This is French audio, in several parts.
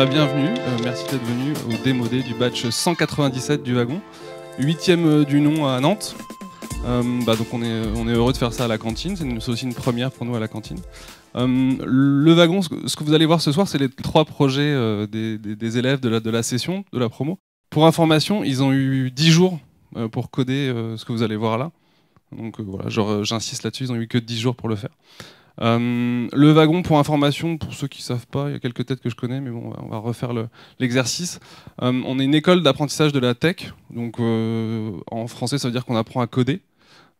Bienvenue, merci d'être venu au démodé du batch 197 du wagon, 8e du nom à Nantes. Donc on est heureux de faire ça à la cantine, c'est aussi une première pour nous à la cantine. Le wagon, ce que vous allez voir ce soir, c'est les 3 projets des élèves de la session, de la promo. Pour information, ils ont eu 10 jours pour coder ce que vous allez voir là. Donc voilà, j'insiste là-dessus, ils n'ont eu que 10 jours pour le faire. Le wagon, pour information, pour ceux qui ne savent pas, il y a quelques têtes que je connais, mais bon, on va refaire l'exercice. On est une école d'apprentissage de la tech, donc en français ça veut dire qu'on apprend à coder.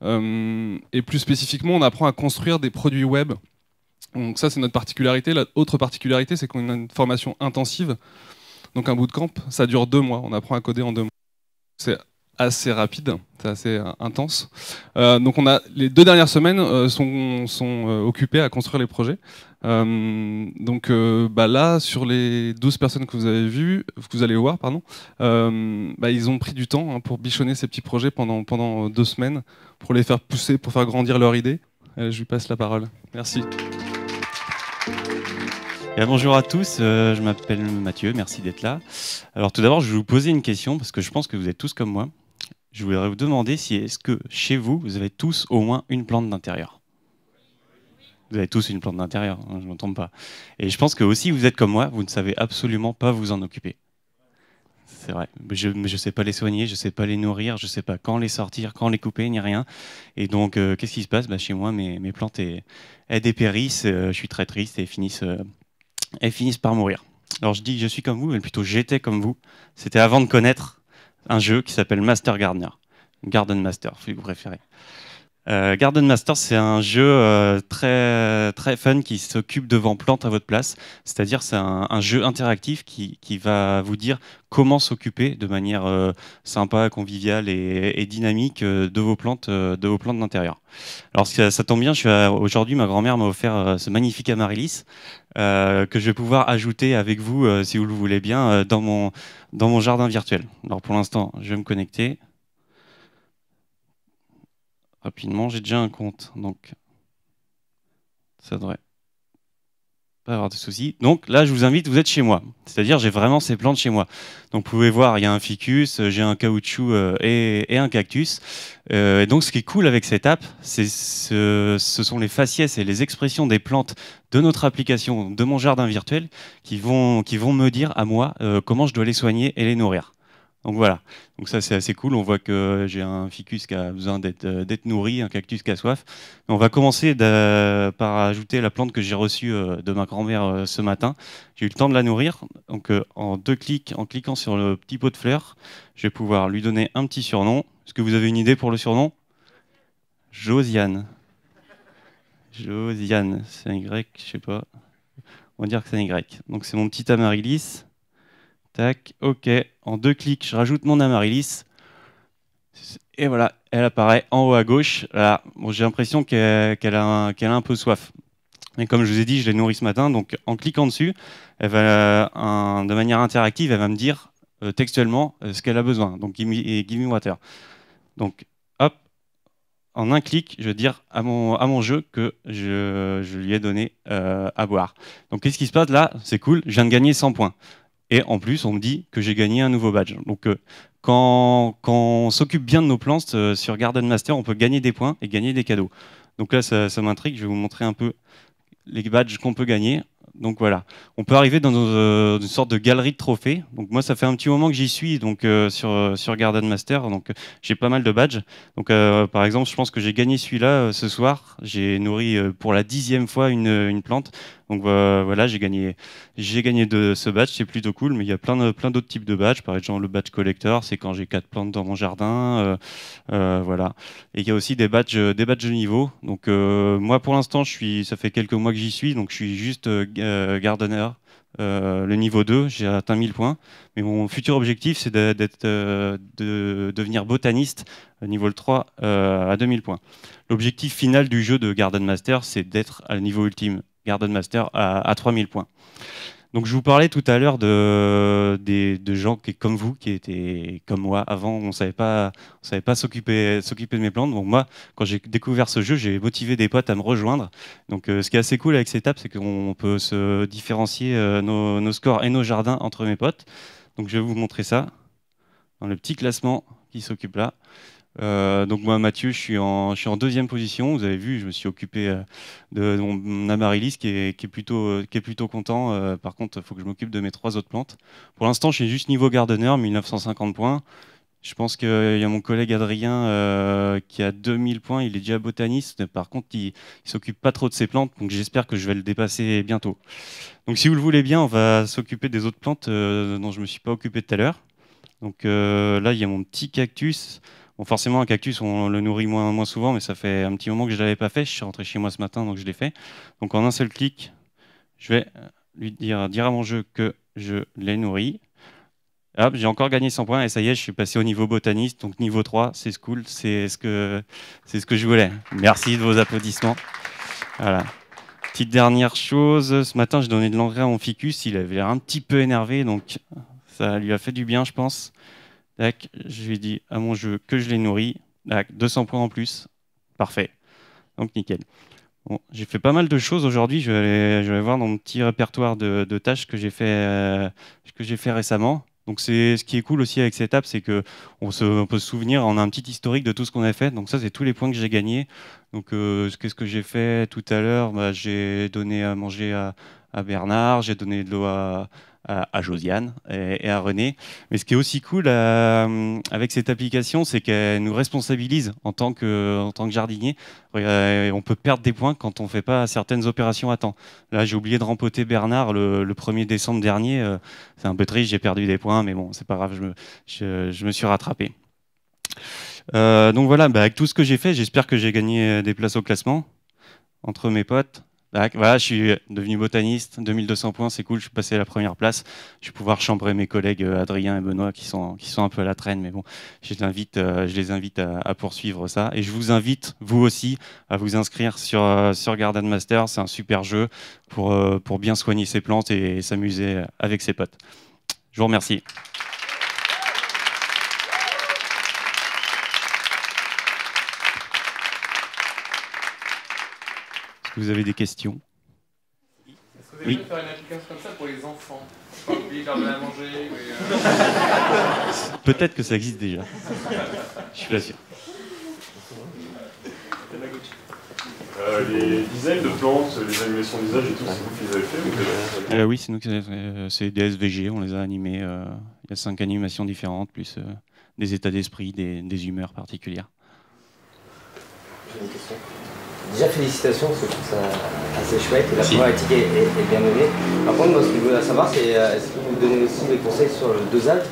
Et plus spécifiquement, on apprend à construire des produits web. Donc ça c'est notre particularité. L'autre particularité, c'est qu'on a une formation intensive, donc un bootcamp, ça dure 2 mois, on apprend à coder en 2 mois. C'est assez rapide, c'est assez intense. Donc les 2 dernières semaines sont occupées à construire les projets. Là, sur les 12 personnes que vous avez vues, que vous allez voir, pardon, ils ont pris du temps pour bichonner ces petits projets pendant 2 semaines, pour les faire pousser, pour faire grandir leur idée. Je lui passe la parole. Merci. Bonjour à tous, je m'appelle Mathieu, merci d'être là. Alors tout d'abord, je vais vous poser une question, parce que je pense que vous êtes tous comme moi. Je voudrais vous demander si est-ce que chez vous, vous avez tous au moins une plante d'intérieur. Vous avez tous une plante d'intérieur, hein, je ne me trompe pas. Et je pense que aussi vous êtes comme moi, vous ne savez absolument pas vous en occuper. C'est vrai, je ne sais pas les soigner, je ne sais pas les nourrir, je ne sais pas quand les sortir, quand les couper, ni rien. Et donc, qu'est-ce qui se passe ? Chez moi, mes plantes, elles dépérissent, je suis très triste et elles finissent par mourir. Alors je dis que je suis comme vous, mais plutôt j'étais comme vous. C'était avant de connaître un jeu qui s'appelle Master Gardener. Garden Master, si vous préférez. Garden Master, c'est un jeu très, très fun qui s'occupe de vos plantes à votre place. C'est-à-dire c'est un jeu interactif qui va vous dire comment s'occuper de manière sympa, conviviale et dynamique de vos plantes d'intérieur. Alors ça tombe bien, aujourd'hui ma grand-mère m'a offert ce magnifique amaryllis que je vais pouvoir ajouter avec vous, si vous le voulez bien, dans mon jardin virtuel. Alors pour l'instant, je vais me connecter. Rapidement, j'ai déjà un compte, donc ça devrait pas avoir de soucis. Donc là, je vous invite, vous êtes chez moi, c'est-à-dire j'ai vraiment ces plantes chez moi. Donc vous pouvez voir, il y a un ficus, j'ai un caoutchouc et un cactus. Et donc ce qui est cool avec cette app, ce sont les faciès et les expressions des plantes de notre application, de mon jardin virtuel, qui vont me dire à moi comment je dois les soigner et les nourrir. Donc voilà, donc ça c'est assez cool, on voit que j'ai un ficus qui a besoin d'être nourri, un cactus qui a soif. On va commencer par ajouter la plante que j'ai reçue de ma grand-mère ce matin. J'ai eu le temps de la nourrir, donc en 2 clics, en cliquant sur le petit pot de fleurs, je vais pouvoir lui donner un petit surnom. Est-ce que vous avez une idée pour le surnom ? Josiane. Josiane, c'est un Y, je sais pas. On va dire que c'est un Y. Donc c'est mon petit amaryllis. Tac, ok. En 2 clics, je rajoute mon amaryllis. Et voilà, elle apparaît en haut à gauche. Là, bon, j'ai l'impression qu'elle a un peu soif. Mais comme je vous ai dit, je l'ai nourrie ce matin. Donc en cliquant dessus, elle va, de manière interactive, elle va me dire textuellement ce qu'elle a besoin. Donc give me water. Donc hop, en un clic, je vais dire à mon jeu que je lui ai donné à boire. Donc qu'est-ce qui se passe là ? C'est cool, je viens de gagner 100 points. Et en plus, on me dit que j'ai gagné un nouveau badge. Donc, quand on s'occupe bien de nos plantes sur Garden Master, on peut gagner des points et gagner des cadeaux. Donc là, ça m'intrigue. Je vais vous montrer un peu les badges qu'on peut gagner. Donc voilà, on peut arriver dans une sorte de galerie de trophées. Donc moi, ça fait un petit moment que j'y suis donc sur Garden Master. Donc j'ai pas mal de badges. Donc par exemple, je pense que j'ai gagné celui-là ce soir. J'ai nourri pour la 10e fois une plante. Donc voilà, j'ai gagné de ce badge, c'est plutôt cool. Mais il y a plein d'autres types de badges. Par exemple, le badge collector, c'est quand j'ai 4 plantes dans mon jardin. Voilà. Et il y a aussi des badges de niveau. Donc moi, pour l'instant, ça fait quelques mois que j'y suis. Donc je suis juste gardener. Le niveau 2, j'ai atteint 1000 points. Mais mon futur objectif, c'est de devenir botaniste, niveau 3, à 2000 points. L'objectif final du jeu de Garden Master, c'est d'être à niveau ultime Garden Master à 3000 points. Donc je vous parlais tout à l'heure de gens comme vous, qui étaient comme moi. Avant, on savait pas s'occuper de mes plantes. Donc moi, quand j'ai découvert ce jeu, j'ai motivé des potes à me rejoindre. Donc ce qui est assez cool avec cette app, c'est qu'on peut se différencier nos scores et nos jardins entre mes potes. Donc je vais vous montrer ça dans le petit classement qui s'occupe là. Donc moi, Mathieu, je suis en 2e position. Vous avez vu, je me suis occupé de mon amaryllis qui est plutôt content. Par contre, il faut que je m'occupe de mes 3 autres plantes. Pour l'instant, je suis juste niveau gardener, 1950 points. Je pense qu'il y a mon collègue Adrien qui a 2000 points. Il est déjà botaniste. Par contre, il s'occupe pas trop de ses plantes. Donc j'espère que je vais le dépasser bientôt. Donc si vous le voulez bien, on va s'occuper des autres plantes dont je me suis pas occupé tout à l'heure. Donc là, il y a mon petit cactus. Bon, forcément, un cactus, on le nourrit moins souvent, mais ça fait un petit moment que je ne l'avais pas fait. Je suis rentré chez moi ce matin, donc je l'ai fait. Donc en un seul clic, je vais lui dire à mon jeu que je l'ai nourri. Hop, j'ai encore gagné 100 points et ça y est, je suis passé au niveau botaniste, donc niveau 3, c'est cool, c'est ce que je voulais. Merci de vos applaudissements. Voilà. Petite dernière chose, ce matin, je donnais de l'engrais à mon ficus, il avait l'air un petit peu énervé, donc ça lui a fait du bien, je pense. Tac, je lui ai dit à mon jeu que je l'ai nourri. Tac, 200 points en plus. Parfait. Donc nickel. Bon, j'ai fait pas mal de choses aujourd'hui. Je vais aller voir dans mon petit répertoire de tâches que j'ai fait récemment. Donc ce qui est cool aussi avec cette app, c'est que on peut se souvenir, on a un petit historique de tout ce qu'on a fait. Donc ça, c'est tous les points que j'ai gagnés. Donc qu'est-ce que j'ai fait tout à l'heure? J'ai donné à manger à Bernard, j'ai donné de l'eau à Josiane et à René. Mais ce qui est aussi cool avec cette application, c'est qu'elle nous responsabilise en tant que jardinier. On peut perdre des points quand on ne fait pas certaines opérations à temps. Là, j'ai oublié de rempoter Bernard le 1er décembre dernier. C'est un peu triste, j'ai perdu des points, mais bon, c'est pas grave, je me suis rattrapé. Donc voilà, avec tout ce que j'ai fait, j'espère que j'ai gagné des places au classement entre mes potes. Voilà, je suis devenu botaniste, 2200 points, c'est cool, je suis passé à la première place. Je vais pouvoir chambrer mes collègues Adrien et Benoît qui sont un peu à la traîne, mais bon, je les invite à poursuivre ça. Et je vous invite, vous aussi, à vous inscrire sur Garden Master. C'est un super jeu pour bien soigner ses plantes et s'amuser avec ses potes. Je vous remercie. Vous avez des questions? Est-ce que vous avez faire une application comme ça pour les enfants? Pas oublier de leur donner à manger. Peut-être que ça existe déjà. Je suis pas sûr. Les designs de plantes, les animations d'usage et tout, c'est vous qui les avez fait? Oui, c'est nous qui les avons fait. C'est des SVG, on les a animés. Il y a 5 animations différentes, plus des états d'esprit, des humeurs particulières. J'ai une question. Déjà, félicitations, parce que je trouve ça assez chouette et la problématique est bien menée. Par contre, moi, ce que je voulais savoir, c'est est-ce que vous donnez aussi des conseils sur le dosage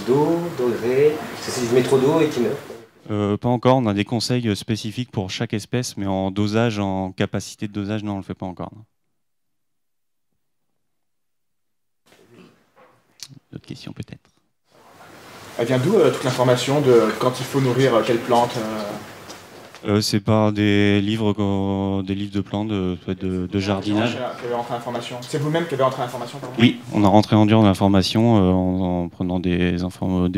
d'eau, d'engrais? Parce que si je mets trop d'eau et qu'il meurt. Pas encore, on a des conseils spécifiques pour chaque espèce, mais en dosage, en capacité de dosage, non, on ne le fait pas encore. D'autres questions peut-être? Elle vient d'où toute l'information de quand il faut nourrir quelle plante? C'est par des livres de plantes, de jardinage. Qui avait rentré l'information. C'est vous-même qui avez rentré l'information, pardon? Oui, on a rentré en dur l'information en prenant des infos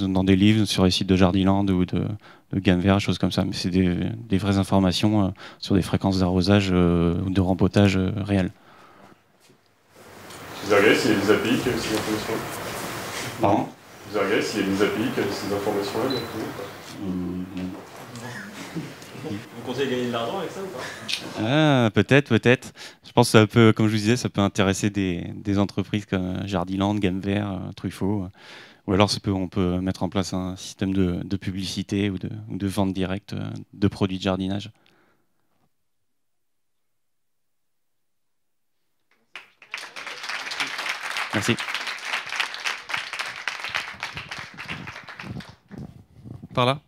dans des livres sur les sites de Jardiland ou de Gamver, choses comme ça. Mais c'est des vraies informations sur des fréquences d'arrosage ou de rempotage réelles. Vous regardez s'il y a des API qui ont ces informations? Pardon? Vous regardez s'il y a des API qui ont ces informations-là? Vous comptez gagner de l'argent avec ça ou pas? Ah, peut-être. Je pense que ça peut, comme je vous disais, ça peut intéresser des entreprises comme Jardiland, Gamver, Truffaut. Ou alors on peut mettre en place un système de publicité ou de vente directe de produits de jardinage. Merci. Par là,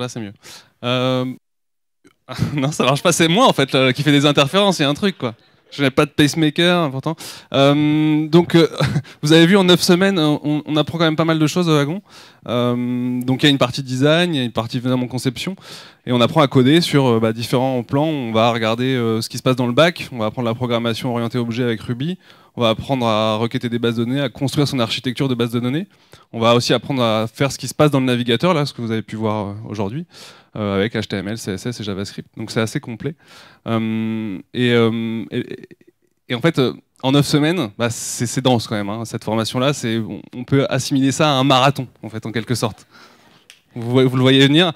c'est mieux. Non, ça marche pas, c'est moi en fait qui fait des interférences, il y a un truc quoi. Je n'ai pas de pacemaker, important. Donc, vous avez vu, en 9 semaines, on apprend quand même pas mal de choses au wagon. Donc, il y a une partie design, il y a une partie évidemment conception. Et on apprend à coder sur différents plans. On va regarder ce qui se passe dans le bac. On va apprendre la programmation orientée objet avec Ruby. On va apprendre à requêter des bases de données, à construire son architecture de base de données. On va aussi apprendre à faire ce qui se passe dans le navigateur, là, ce que vous avez pu voir aujourd'hui, avec HTML, CSS et JavaScript. Donc c'est assez complet. Et en fait, en 9 semaines, bah, c'est dense quand même. Hein, cette formation-là, on peut assimiler ça à un marathon, en fait, en quelque sorte. Vous le voyez venir.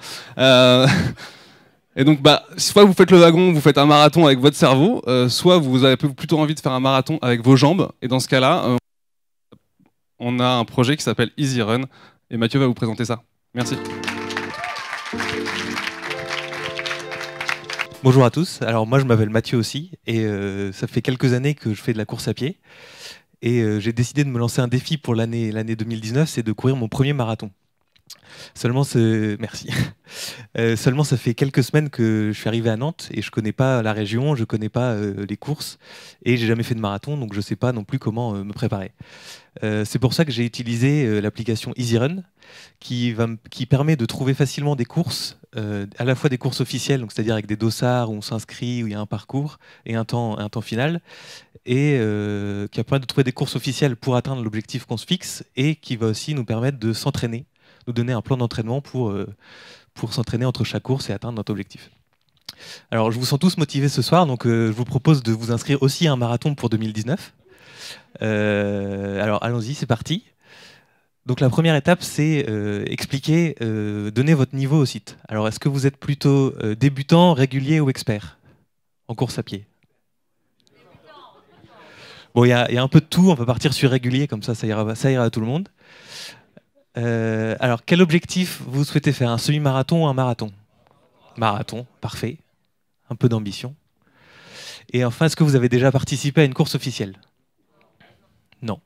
Et donc, bah, soit vous faites le wagon, vous faites un marathon avec votre cerveau, soit vous avez plutôt envie de faire un marathon avec vos jambes. Et dans ce cas-là, on a un projet qui s'appelle Easy Run. Et Mathieu va vous présenter ça. Merci. Bonjour à tous. Alors moi, je m'appelle Mathieu aussi. Et ça fait quelques années que je fais de la course à pied. Et j'ai décidé de me lancer un défi pour l'année 2019, c'est de courir mon premier marathon. Merci. Seulement, ça fait quelques semaines que je suis arrivé à Nantes et je connais pas la région, je connais pas les courses et j'ai jamais fait de marathon, donc je sais pas non plus comment me préparer. C'est pour ça que j'ai utilisé l'application Easy Run qui permet de trouver facilement des courses, à la fois des courses officielles, donc c'est-à-dire avec des dossards où on s'inscrit, où il y a un parcours et un temps final, et qui permet de trouver des courses officielles pour atteindre l'objectif qu'on se fixe et qui va aussi nous permettre de s'entraîner, nous donner un plan d'entraînement pour s'entraîner entre chaque course et atteindre notre objectif. Alors, je vous sens tous motivés ce soir, donc je vous propose de vous inscrire aussi à un marathon pour 2019. Alors, allons-y, c'est parti. Donc, la première étape, c'est expliquer, donner votre niveau au site. Alors, est-ce que vous êtes plutôt débutant, régulier ou expert en course à pied? Bon, il y a un peu de tout, on peut partir sur régulier, comme ça ira à tout le monde. Alors, quel objectif vous souhaitez faire? Un semi-marathon ou un marathon? Marathon, parfait. Un peu d'ambition. Et enfin, est-ce que vous avez déjà participé à une course officielle? Non.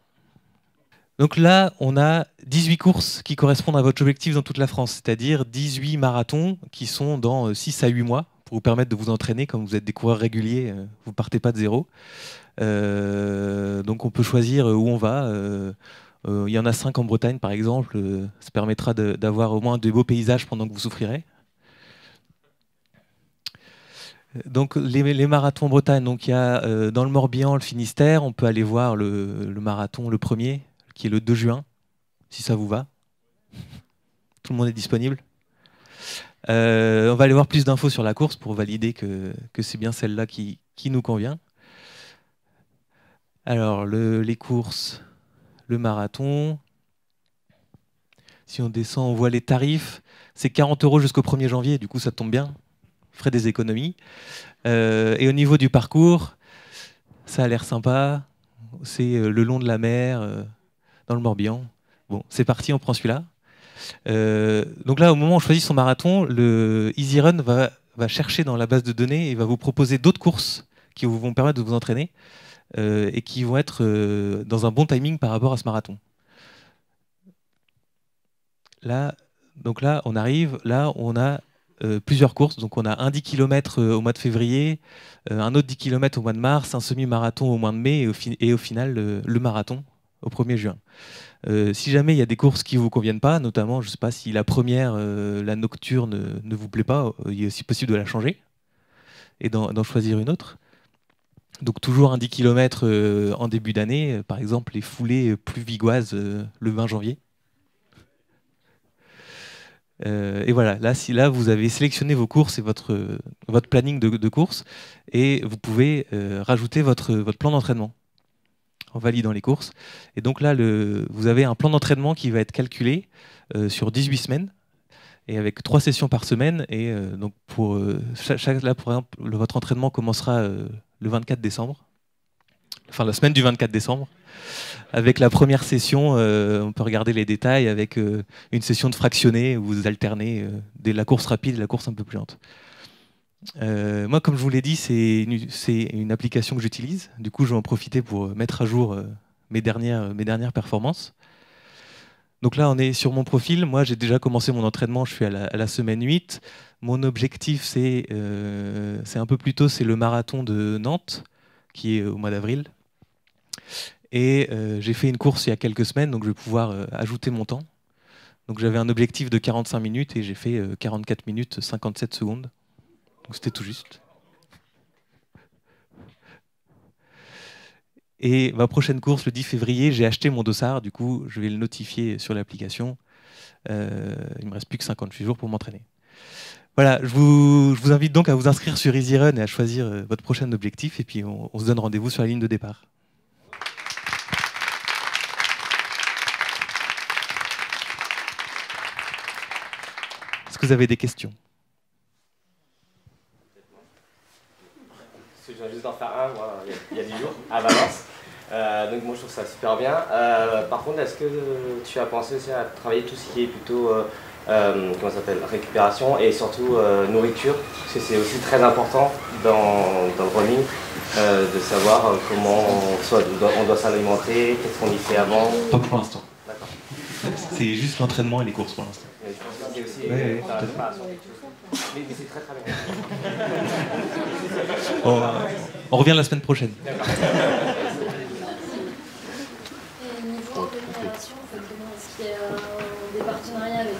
Donc là, on a 18 courses qui correspondent à votre objectif dans toute la France, c'est-à-dire 18 marathons qui sont dans 6 à 8 mois pour vous permettre de vous entraîner. Comme vous êtes des coureurs réguliers, vous ne partez pas de zéro. Donc on peut choisir où on va. Il y en a 5 en Bretagne, par exemple. Ça permettra d'avoir au moins de beaux paysages pendant que vous souffrirez. Donc les marathons en Bretagne, donc il y a dans le Morbihan, le Finistère, on peut aller voir le marathon, le premier, qui est le 2 juin, si ça vous va. Tout le monde est disponible. On va aller voir plus d'infos sur la course pour valider que c'est bien celle-là qui nous convient. Alors les courses, le marathon. Si on descend, on voit les tarifs. C'est 40 € jusqu'au 1er janvier, du coup ça tombe bien. Ferait des économies. Et au niveau du parcours, ça a l'air sympa. C'est le long de la mer, dans le Morbihan. Bon, c'est parti, on prend celui-là. Donc là, au moment où on choisit son marathon, le Easy Run va chercher dans la base de données et va vous proposer d'autres courses qui vont permettre de vous entraîner et qui vont être dans un bon timing par rapport à ce marathon. Là, on arrive. Là, on a plusieurs courses. Donc on a un 10 km au mois de février, un autre 10 km au mois de mars, un semi-marathon au mois de mai et au final le marathon au 1er juin. Si jamais il y a des courses qui ne vous conviennent pas, notamment, je ne sais pas si la première, la nocturne, ne vous plaît pas, il est aussi possible de la changer et d'en choisir une autre. Donc toujours un 10 km en début d'année, par exemple les foulées plus vigoises le 20 janvier. Et voilà, là vous avez sélectionné vos courses et votre planning de courses et vous pouvez rajouter votre plan d'entraînement en validant les courses. Et donc là, vous avez un plan d'entraînement qui va être calculé sur 18 semaines et avec 3 sessions par semaine. Et donc là, par exemple, votre entraînement commencera le 24 décembre, enfin la semaine du 24 décembre. Avec la première session, on peut regarder les détails avec une session de fractionné où vous alternez la course rapide et la course un peu plus lente. Moi, comme je vous l'ai dit, c'est une application que j'utilise. Du coup, je vais en profiter pour mettre à jour mes dernières performances. Donc là, on est sur mon profil. Moi, j'ai déjà commencé mon entraînement. Je suis à la semaine 8. Mon objectif, c'est un peu plus tôt, c'est le marathon de Nantes, qui est au mois d'avril. Et j'ai fait une course il y a quelques semaines, donc je vais pouvoir ajouter mon temps. Donc j'avais un objectif de 45 minutes et j'ai fait 44 minutes 57 secondes. Donc c'était tout juste. Et ma prochaine course, le 10 février, j'ai acheté mon dossard, du coup, je vais le notifier sur l'application. Il ne me reste plus que 58 jours pour m'entraîner. Voilà, je vous invite donc à vous inscrire sur EasyRun et à choisir votre prochain objectif, et puis on se donne rendez-vous sur la ligne de départ. Est-ce que vous avez des questions? Je viens juste d'en faire un, moi, il y a 10 jours, à Valence. Donc moi je trouve ça super bien. Par contre, est-ce que tu as pensé aussi à travailler tout ce qui est plutôt comment ça s'appelle, récupération et surtout nourriture, parce que c'est aussi très important dans le running de savoir comment on doit s'alimenter, qu'est-ce qu'on y fait avant. Pas pour l'instant. D'accord. C'est juste l'entraînement et les courses pour l'instant. Mais je pense que c'est aussi Ouais, la préparation. Mais c'est très très bien. On revient la semaine prochaine. Et niveau rémunération, en fait, comment est-ce qu'il y a des partenariats avec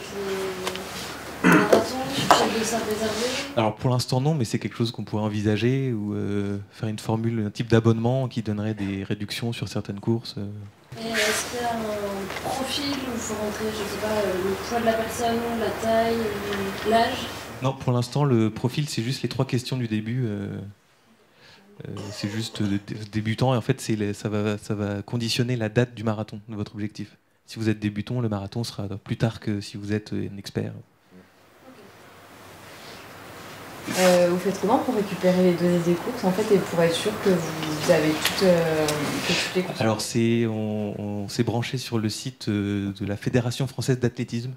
les marathons, chef de salle réservé? Alors pour l'instant non, mais c'est quelque chose qu'on pourrait envisager, ou faire une formule, un type d'abonnement qui donnerait des réductions sur certaines courses. Et est-ce qu'il y a un profil où il faut rentrer, je sais pas, le poids de la personne, la taille, l'âge? Non, pour l'instant le profil c'est juste les 3 questions du début. C'est juste débutant, et en fait ça va conditionner la date du marathon, de votre objectif. Si vous êtes débutant, le marathon sera plus tard que si vous êtes un expert. Vous faites comment pour récupérer les données des courses, en fait, et pour être sûr que vous avez toutes les courses? Alors on s'est branché sur le site de la Fédération française d'athlétisme,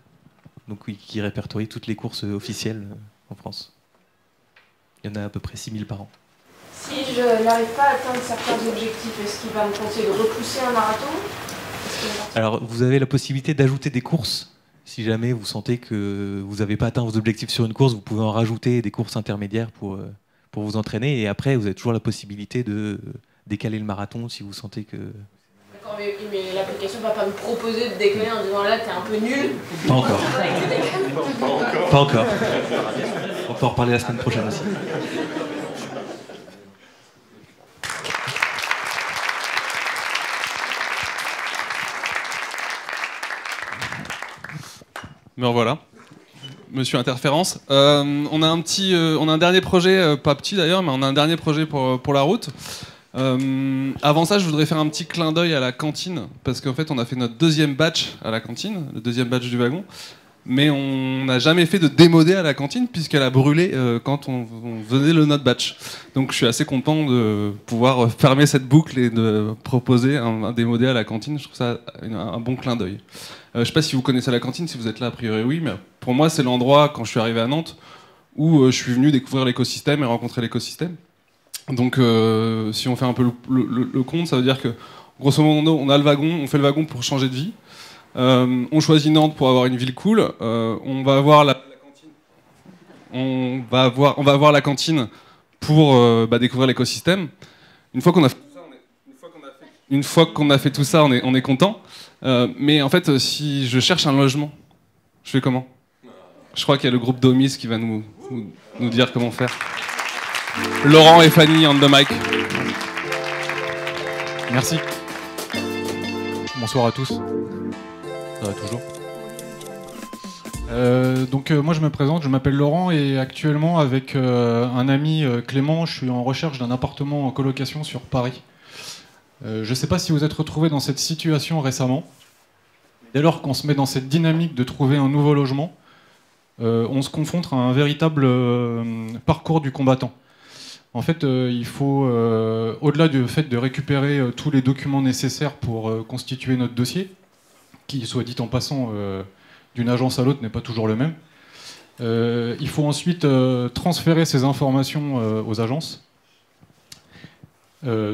donc oui, qui répertorie toutes les courses officielles en France. Il y en a à peu près 6000 par an. Si je n'arrive pas à atteindre certains objectifs, est-ce qu'il va me conseiller de repousser un marathon? Alors vous avez la possibilité d'ajouter des courses. Si jamais vous sentez que vous n'avez pas atteint vos objectifs sur une course, vous pouvez en rajouter des courses intermédiaires pour vous entraîner. Et après, vous avez toujours la possibilité de décaler le marathon si vous sentez que... D'accord, mais l'application ne va pas me proposer de décaler en disant là, t'es un peu nul. Pas encore. Pas encore. On peut en reparler la semaine prochaine aussi. Me revoilà, Monsieur Interférence. On a un dernier projet, pas petit d'ailleurs, mais on a un dernier projet pour la route. Avant ça, je voudrais faire un petit clin d'œil à la cantine, parce qu'en fait, on a fait notre 2e batch à la cantine, le 2e batch du wagon, mais on n'a jamais fait de démodé à la cantine, puisqu'elle a brûlé quand on faisait notre batch. Donc je suis assez content de pouvoir fermer cette boucle et de proposer un démodé à la cantine. Je trouve ça un bon clin d'œil. Je ne sais pas si vous connaissez la cantine, si vous êtes là, a priori oui, mais pour moi c'est l'endroit, quand je suis arrivé à Nantes, où je suis venu découvrir l'écosystème et rencontrer l'écosystème. Donc si on fait un peu le compte, ça veut dire que grosso modo on a le wagon, on fait le wagon pour changer de vie. On choisit Nantes pour avoir une ville cool. On va avoir la cantine. On va avoir la cantine pour découvrir l'écosystème. Une fois qu'on a fait tout ça, on est content. Mais en fait, si je cherche un logement, je fais comment? Je crois qu'il y a le groupe Domis qui va nous dire comment faire. Laurent et Fanny on the mic. Merci. Bonsoir à tous. Ça va toujours. Moi je me présente, je m'appelle Laurent et actuellement avec un ami Clément, je suis en recherche d'un appartement en colocation sur Paris. Je ne sais pas si vous êtes retrouvés dans cette situation récemment. Dès lors qu'on se met dans cette dynamique de trouver un nouveau logement, on se confronte à un véritable parcours du combattant. En fait, il faut, au-delà du fait de récupérer tous les documents nécessaires pour constituer notre dossier, qui, soit dit en passant, d'une agence à l'autre n'est pas toujours le même, il faut ensuite transférer ces informations aux agences,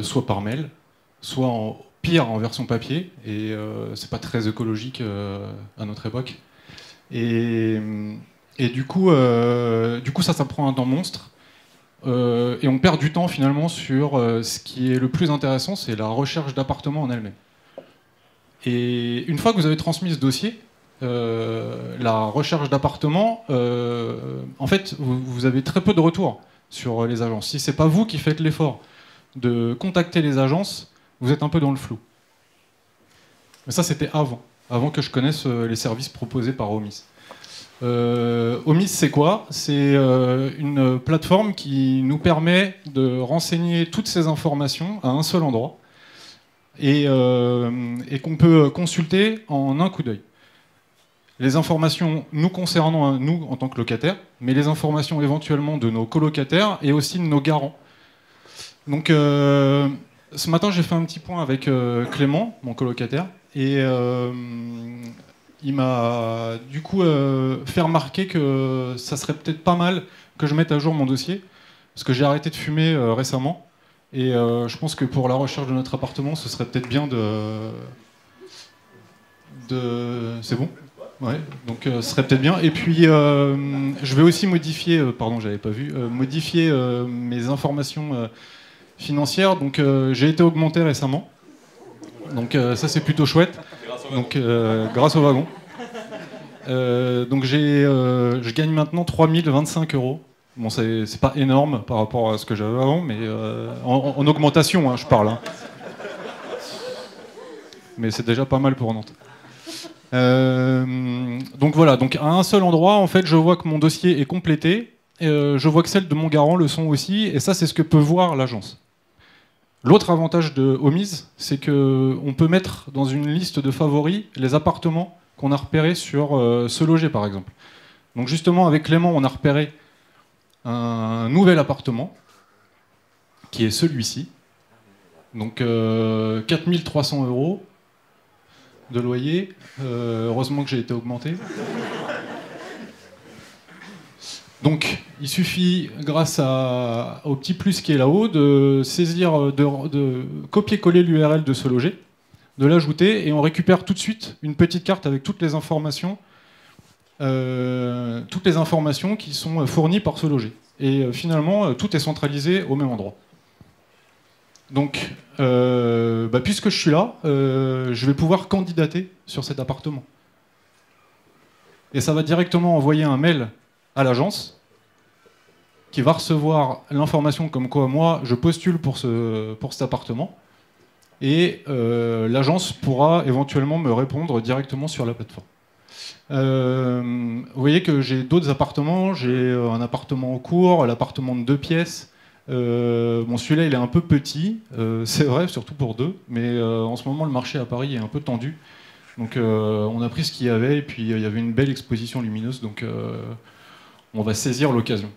soit par mail, soit pire en version papier, et c'est pas très écologique à notre époque. Et du coup, ça prend un temps monstre. Et on perd du temps finalement sur ce qui est le plus intéressant, c'est la recherche d'appartements en elle-même. Et une fois que vous avez transmis ce dossier, la recherche d'appartements, en fait, vous avez très peu de retours sur les agences. Si c'est pas vous qui faites l'effort de contacter les agences, vous êtes un peu dans le flou. Mais ça, c'était avant que je connaisse les services proposés par Omis. Omis, c'est quoi? C'est une plateforme qui nous permet de renseigner toutes ces informations à un seul endroit et qu'on peut consulter en un coup d'œil. Les informations nous concernant, nous, en tant que locataires, mais les informations éventuellement de nos colocataires et aussi de nos garants. Donc, ce matin, j'ai fait un petit point avec Clément, mon colocataire, et il m'a du coup fait remarquer que ça serait peut-être pas mal que je mette à jour mon dossier, parce que j'ai arrêté de fumer récemment, et je pense que pour la recherche de notre appartement, ce serait peut-être bien C'est bon? Ouais, donc ce serait peut-être bien. Et puis, je vais aussi modifier, pardon, j'avais pas vu, modifier mes informations financières. Donc, j'ai été augmenté récemment. Donc, ça, c'est plutôt chouette. Donc, grâce au wagon. Donc, je gagne maintenant 3025 €. Bon, c'est pas énorme par rapport à ce que j'avais avant, mais en augmentation, hein, je parle. Hein. Mais c'est déjà pas mal pour Nantes. Donc voilà, donc à un seul endroit, en fait, je vois que mon dossier est complété, je vois que celles de mon garant le sont aussi, et ça, c'est ce que peut voir l'agence. L'autre avantage de Omis, c'est qu'on peut mettre dans une liste de favoris les appartements qu'on a repérés sur Se Loger, par exemple. Donc justement, avec Clément, on a repéré un nouvel appartement, qui est celui-ci. Donc 4300 € de loyer. Heureusement que j'ai été augmenté. Donc, il suffit, grâce au petit plus qui est là-haut, de saisir, de copier-coller l'URL de Se Loger, de l'ajouter, et on récupère tout de suite une petite carte avec toutes les informations qui sont fournies par Se Loger. Et finalement, tout est centralisé au même endroit. Donc, puisque je suis là, je vais pouvoir candidater sur cet appartement. Et ça va directement envoyer un mail à l'agence qui va recevoir l'information comme quoi moi, je postule pour cet appartement. Et l'agence pourra éventuellement me répondre directement sur la plateforme. Vous voyez que j'ai d'autres appartements. J'ai un appartement en cours, l'appartement de 2 pièces. Bon, celui-là, il est un peu petit, c'est vrai, surtout pour 2, mais en ce moment, le marché à Paris est un peu tendu. Donc, on a pris ce qu'il y avait, et puis il y avait une belle exposition lumineuse, donc on va saisir l'occasion.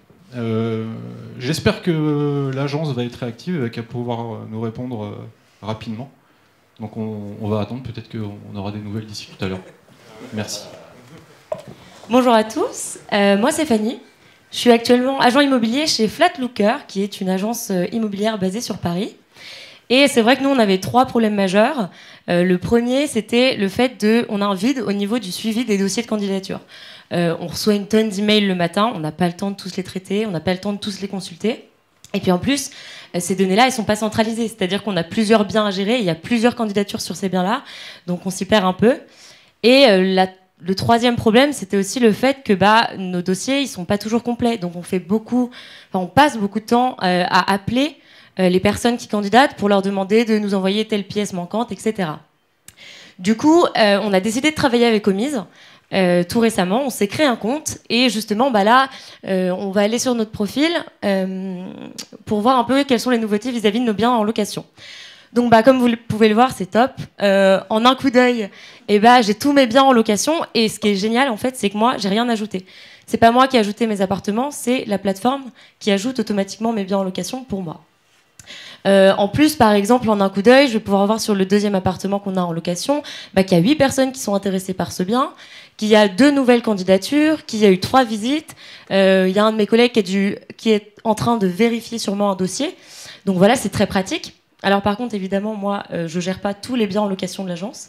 J'espère que l'agence va être réactive et qu'elle va pouvoir nous répondre rapidement. Donc, on va attendre, peut-être qu'on aura des nouvelles d'ici tout à l'heure. Merci. Bonjour à tous, moi c'est Fanny. Je suis actuellement agent immobilier chez Flatlooker, qui est une agence immobilière basée sur Paris. Et c'est vrai que nous, on avait 3 problèmes majeurs. Le premier, c'était le fait on a un vide au niveau du suivi des dossiers de candidature. On reçoit une tonne d'emails le matin, on n'a pas le temps de tous les traiter, on n'a pas le temps de tous les consulter. Et puis en plus, ces données-là, elles ne sont pas centralisées. C'est-à-dire qu'on a plusieurs biens à gérer, il y a plusieurs candidatures sur ces biens-là, donc on s'y perd un peu. Et le troisième problème, c'était aussi le fait que nos dossiers, ils sont pas toujours complets. Donc on passe beaucoup de temps à appeler les personnes qui candidatent pour leur demander de nous envoyer telle pièce manquante, etc. Du coup, on a décidé de travailler avec Omis. Tout récemment, on s'est créé un compte et justement, là, on va aller sur notre profil pour voir un peu quelles sont les nouveautés vis-à-vis de nos biens en location. Donc, comme vous pouvez le voir, c'est top. En un coup d'œil, j'ai tous mes biens en location. Et ce qui est génial, en fait, c'est que moi, j'ai rien ajouté. C'est pas moi qui ai ajouté mes appartements, c'est la plateforme qui ajoute automatiquement mes biens en location pour moi. En plus, par exemple, en un coup d'œil, je vais pouvoir voir sur le deuxième appartement qu'on a en location qu'il y a 8 personnes qui sont intéressées par ce bien, qu'il y a 2 nouvelles candidatures, qu'il y a eu 3 visites. Il y a un de mes collègues qui est en train de vérifier sûrement un dossier. Donc voilà, c'est très pratique. Alors par contre, évidemment, moi, je gère pas tous les biens en location de l'agence.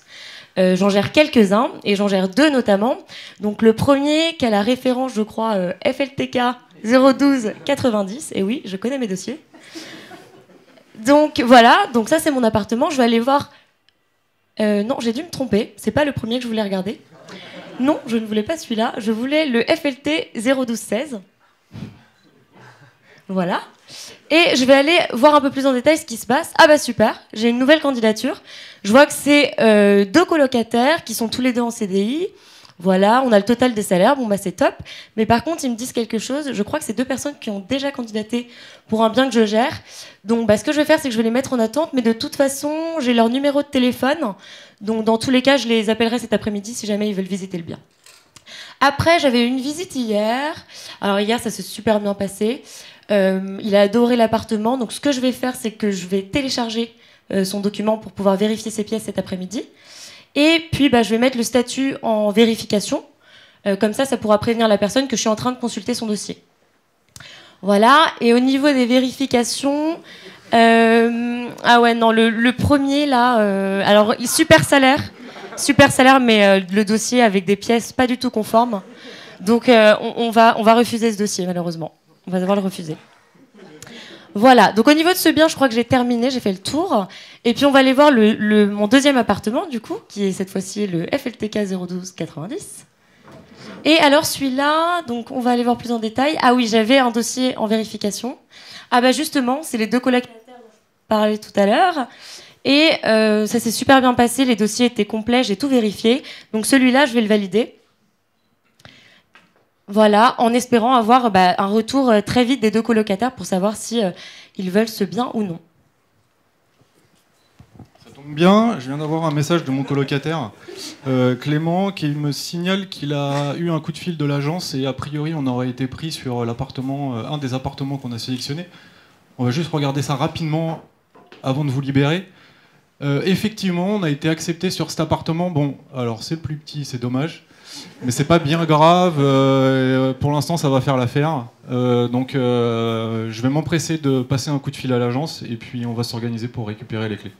J'en gère quelques-uns, et j'en gère 2 notamment. Donc le premier, qui a la référence, je crois, FLTK 01290. Et oui, je connais mes dossiers. Donc voilà, donc ça c'est mon appartement. Je vais aller voir... non, j'ai dû me tromper. C'est pas le premier que je voulais regarder. Non, je ne voulais pas celui-là. Je voulais le FLT 01216. Voilà. Et je vais aller voir un peu plus en détail ce qui se passe. Ah bah super, j'ai une nouvelle candidature. Je vois que c'est 2 colocataires qui sont tous les 2 en CDI. Voilà, on a le total des salaires, bon bah c'est top. Mais par contre, ils me disent quelque chose. Je crois que c'est 2 personnes qui ont déjà candidaté pour un bien que je gère. Donc bah, ce que je vais faire, c'est que je vais les mettre en attente. Mais de toute façon, j'ai leur numéro de téléphone. Donc dans tous les cas, je les appellerai cet après-midi si jamais ils veulent visiter le bien. Après, j'avais une visite hier. Alors hier, ça s'est super bien passé. Il a adoré l'appartement. Donc ce que je vais faire, c'est que je vais télécharger son document pour pouvoir vérifier ses pièces cet après-midi. Et puis je vais mettre le statut en vérification. Comme ça, ça pourra prévenir la personne que je suis en train de consulter son dossier. Voilà. Et au niveau des vérifications... ah ouais, non, le premier là... alors, super salaire, mais le dossier avec des pièces pas du tout conformes. Donc on va refuser ce dossier, malheureusement. On va devoir le refuser. Voilà, donc au niveau de ce bien, je crois que j'ai terminé, j'ai fait le tour. Et puis on va aller voir mon deuxième appartement, du coup, qui est cette fois-ci le FLTK 01290. Et alors celui-là, donc on va aller voir plus en détail. Ah oui, j'avais un dossier en vérification. Ah bah justement, c'est les 2 colocataires dont je parlais tout à l'heure. Et ça s'est super bien passé, les dossiers étaient complets, j'ai tout vérifié. Donc celui-là, je vais le valider. Voilà, en espérant avoir un retour très vite des 2 colocataires pour savoir si ils veulent ce bien ou non. Ça tombe bien, je viens d'avoir un message de mon colocataire, Clément, qui me signale qu'il a eu un coup de fil de l'agence et a priori on aurait été pris sur l'appartement, un des appartements qu'on a sélectionné. On va juste regarder ça rapidement avant de vous libérer. Effectivement, on a été accepté sur cet appartement. Bon, alors c'est le plus petit, c'est dommage. Mais c'est pas bien grave, pour l'instant ça va faire l'affaire. Donc je vais m'empresser de passer un coup de fil à l'agence et puis on va s'organiser pour récupérer les clés.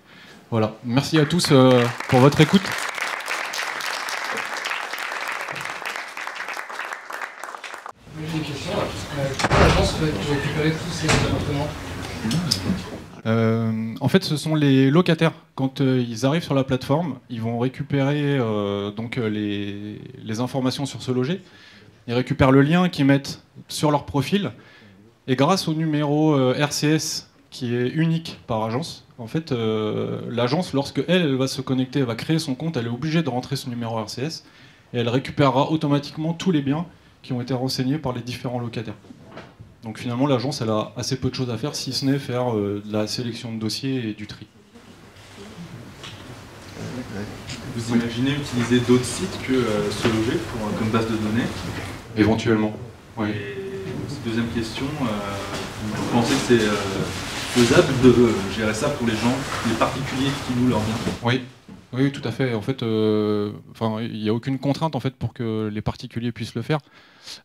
Voilà, merci à tous pour votre écoute. J'ai une question. Pourquoi l'agence peut récupérer tous ces appartements ? En fait, ce sont les locataires. Quand ils arrivent sur la plateforme, ils vont récupérer donc les informations sur ce loger. Ils récupèrent le lien qu'ils mettent sur leur profil. Et grâce au numéro RCS qui est unique par agence, en fait, l'agence, lorsque elle va se connecter, elle va créer son compte, elle est obligée de rentrer ce numéro RCS et elle récupérera automatiquement tous les biens qui ont été renseignés par les différents locataires. Donc finalement, l'agence, elle a assez peu de choses à faire, si ce n'est faire de la sélection de dossiers et du tri. Vous imaginez utiliser d'autres sites que ce loger comme base de données? Éventuellement, oui. Et deuxième question, vous pensez que c'est faisable de gérer ça pour les gens, les particuliers qui louent leurs biens? Oui. Oui, tout à fait. En fait, il n'y a aucune contrainte en fait, pour que les particuliers puissent le faire.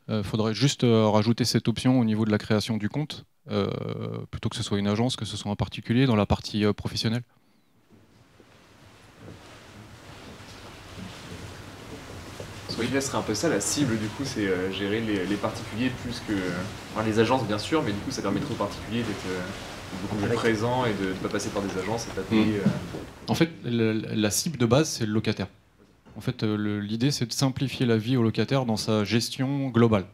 Il faudrait juste rajouter cette option au niveau de la création du compte, plutôt que ce soit une agence, que ce soit un particulier, dans la partie professionnelle. Parce qu'au final, ce serait un peu ça la cible, du coup, c'est gérer les particuliers plus que... Enfin, les agences, bien sûr, mais du coup, ça permettrait aux particuliers d'être beaucoup plus présents et de ne pas passer par des agences et pas payer... En fait, la cible de base, c'est le locataire. En fait, l'idée, c'est de simplifier la vie au locataire dans sa gestion globale.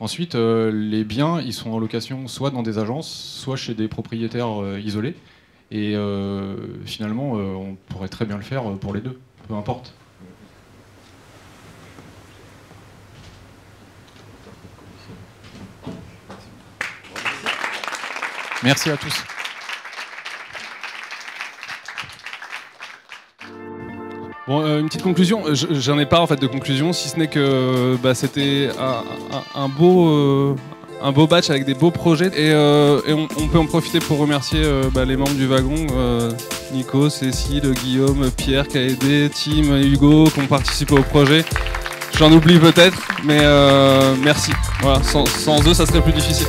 Ensuite, les biens, ils sont en location soit dans des agences, soit chez des propriétaires isolés. Et finalement, on pourrait très bien le faire pour les deux, peu importe. Merci à tous. Bon, une petite conclusion. J'en ai pas en fait de conclusion, si ce n'est que c'était un beau batch avec des beaux projets et on peut en profiter pour remercier les membres du wagon, Nico, Cécile, Guillaume, Pierre qui a aidé, Tim, Hugo qui ont participé au projet. J'en oublie peut-être, mais merci. Voilà, sans eux, ça serait plus difficile.